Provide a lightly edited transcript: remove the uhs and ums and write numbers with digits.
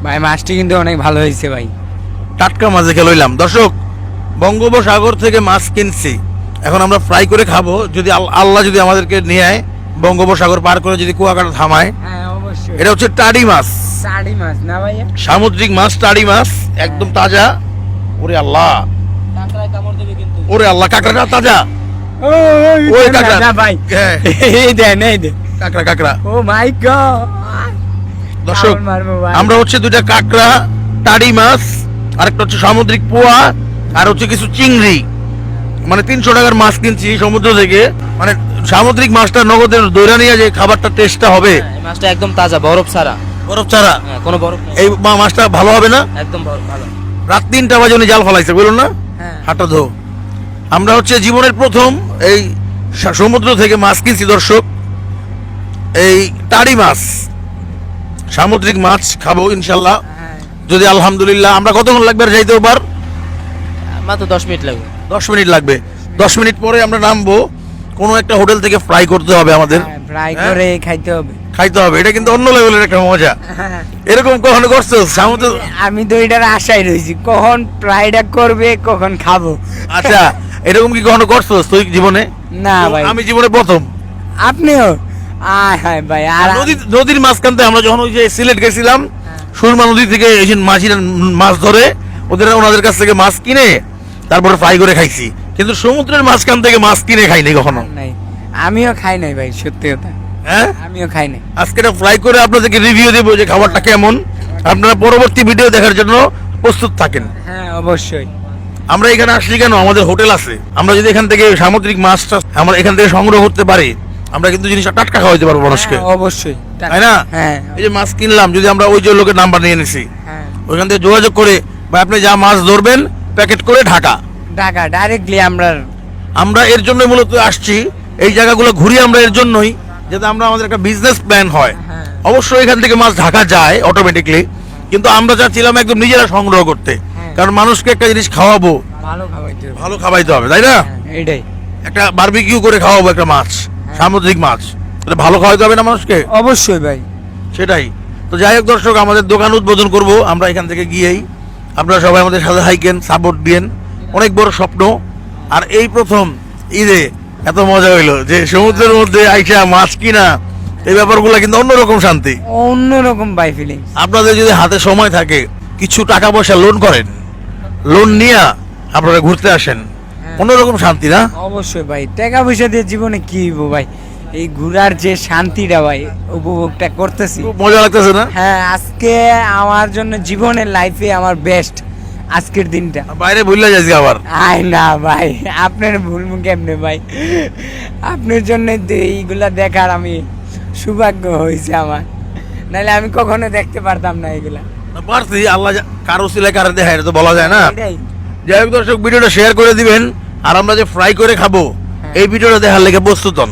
ভাই মাছটি কিন্তু অনেক ভালো হয়েছে ভাই। টাটকা মাছ দেখে লইলাম। দর্শক, বঙ্গোপসাগর থেকে মাছ কিনছি, এখন আমরা ফ্রাই করে খাবো। যদি আল্লাহ যদি আমাদেরকে নিয়ে বঙ্গোপসাগর পার করে যদি কুয়াকাটা থামায়। হ্যাঁ অবশ্যই। এটা হচ্ছে টাড়ি মাছ, টাড়ি মাছ না ভাইয়া? সামুদ্রিক মাছ, টাড়ি মাছ, একদম তাজা। ওরে আল্লাহ, কাঁকড়ায় কামড় দেবে কিন্তু। ওরে আল্লাহ, কাঁকড়াটা তাজা। ওই কাঁকড়া, না ভাই, হ্যাঁ, এই দেন এই দেন। কাঁকড়া কাঁকড়া। ও মাই গড। দর্শক, মারবো ভাই। আমরা হচ্ছে দুইটা কাঁকড়া, টাড়ি মাছ, আরেকটা হচ্ছে সামুদ্রিক পোয়া, আর হচ্ছে কিছু চিংড়ি। মানে 300 টাকার মাছ কিনছি সমুদ্র থেকে। মানে সামুদ্রিক মাছটা নগদের দৈরা নিয়ে যে খাবারটা টেস্টটা হবে, এই মাছটা একদম তাজা, বরফ ছাড়া। বরফ ছাড়া। হ্যাঁ, কোনো বরফ নেই, এই মাছটা ভালো হবে না? একদম ভালো। রাত 3টা বাজে উনি জাল ফলাইছে, বলুন না? হ্যাঁ। হাঁটা ধো। আমরা হচ্ছে জীবনের প্রথম এই সমুদ্র থেকে মাছ কিনছি দর্শক, এই টাড়ি মাছ, সামুদ্রিক মাছ খাবো ইনশাল্লাহ, হ্যাঁ। যদি আলহামদুলিল্লাহ। আমরা কতক্ষণ লাগবে আর যাইতে পার? মাত্র 10 মিনিট লাগবে। 10 মিনিট লাগবে। 10 মিনিট পরে আমরা নামবো। কোনো একটা হোটেল থেকে ফ্রাই করতে হবে আমাদের, ফ্রাই হ্যাঁ? করে খাইতে হবে। খাইতে হবে। এটা কিন্তু অন্য লেভেলের একটা মজা। হ্যাঁ। এরকম কখনো করছো সমুদ্র? আমি তো এটার আশায় রয়েছি, কখন ফ্রাইটা করবে, কখন খাবো। আচ্ছা, এরকম কি কখনো করছো তুই জীবনে? না ভাই, আমি জীবনে প্রথম। আপনিও? আয় হায় ভাই। আর নদীর মাঝখানতে আমরা যখন ওই যে সিলেট গেছিলাম, সুরমা নদী থেকে এই যে মাঝিরা মাছ ধরে, ওনাদের কাছ থেকে মাছ কিনে তারপরে ফ্রাই করে খাইছি। কিন্তু সমুদ্রের মাঝখান থেকে মাছ কিনে খাইনি কখনো। নাই, আমিও খাই নাই ভাই, সত্যি কথা। হ্যাঁ, আমিও খাই নাই। আজকে এটা ফ্রাই করে আপনাদেরকে রিভিউ দেবো যে খাবারটা কেমন। আপনারা পরবর্তী ভিডিও দেখার জন্য প্রস্তুত থাকেন। হ্যাঁ অবশ্যই। আমরা এখানে আসছি কেন? আমাদের হোটেল আছে। আমরা যদি এখান থেকে সামুদ্রিক মাছটা আমরা এখান থেকে সংগ্রহ করতে পারি, আমরা কিন্তু জিনিসটা টাটকা খাওয়াইতে পারবো মানুষকে, হ্যাঁ, অবশ্যই। তাই না? হ্যাঁ এই যে মাছ কিনলাম, যদি আমরা ওই যে লোকের নাম্বার নিয়ে নিছি, হ্যাঁ। ওইখান থেকে যোগাযোগ করে, বা আপনি যা মাছ ধরবেন প্যাকেট করে ঢাকা। ঢাকা ডাইরেক্টলি আমরা এর জন্য মূলত আসছি, এই জায়গাগুলো ঘুরি আমরা এর জন্যই, যাতে আমরা আমাদের একটা বিজনেস প্ল্যান হয়। হ্যাঁ। অবশ্যই এখান থেকে মাছ ঢাকা যায় অটোমেটিকলি, কিন্তু আমরা চাচ্ছিলাম একদম নিজেরা সংগ্রহ করতে। হ্যাঁ। কারণ মানুষকে একটা জিনিস খাওয়াবো, ভালো খাওয়াইতে হবে। ভালো খাওয়াইতে হবে, তাই না? হ্যাঁ, এটাই। একটা বারবিকিউ করে খাওয়াবো একটা মাছ, সামুদ্রিক মাছ, এটা ভালো খাওয়াইতে হবে না মানুষকে? অবশ্যই ভাই। সেটাই। তো যাই হোক দর্শক, আমাদের দোকান উদ্বোধন করব আমরা এখান থেকে গিয়েই। আপনারা সবাই আমাদের সাথে হাইকেন, সাপোর্ট দিয়েন। অনেক বড় স্বপ্ন। আর এই প্রথম ঈদে এত মজা হইলো যে সমুদ্রের মধ্যে আইসা মাছ কিনা, এই ব্যাপারগুলো কিন্তু অন্যরকম শান্তি। অন্যরকম ভাই ফিলিং। আপনাদের যদি হাতে সময় থাকে, কিছু টাকা পয়সা লোন করেন, লোন নিয়ে আপনারা ঘুরতে আসেন, অন্যরকম শান্তি না? অবশ্যই ভাই, টাকা পয়সা দিয়ে জীবনে কি হইব ভাই, এই ঘোরার যে শান্তিটা ভাই উপভোগটা করতেছি। খুব মজা লাগতেছে না? হ্যাঁ, আজকে আমার জন্য জীবনের লাইফে আমার বেস্ট আজকের দিনটা। বাইরে ভুলে যাচ্ছি আবার। আয় না ভাই, আপনার ভুলবো কেমনে ভাই? আপনার জন্য এইগুলা দেখার আমি সৌভাগ্য হয়েছে আমার, নাহলে আমি কখনো দেখতে পারতাম না এগুলা। পারছি, আল্লাহ কারো সিলে কারো দেখায়, এটা তো বলা যায় না। এটাই। যাই হোক দর্শক, ভিডিওটা শেয়ার করে দিবেন। আর আমরা যে ফ্রাই করে খাবো, এই ভিডিওটা দেখার লেগে প্রস্তুত হন।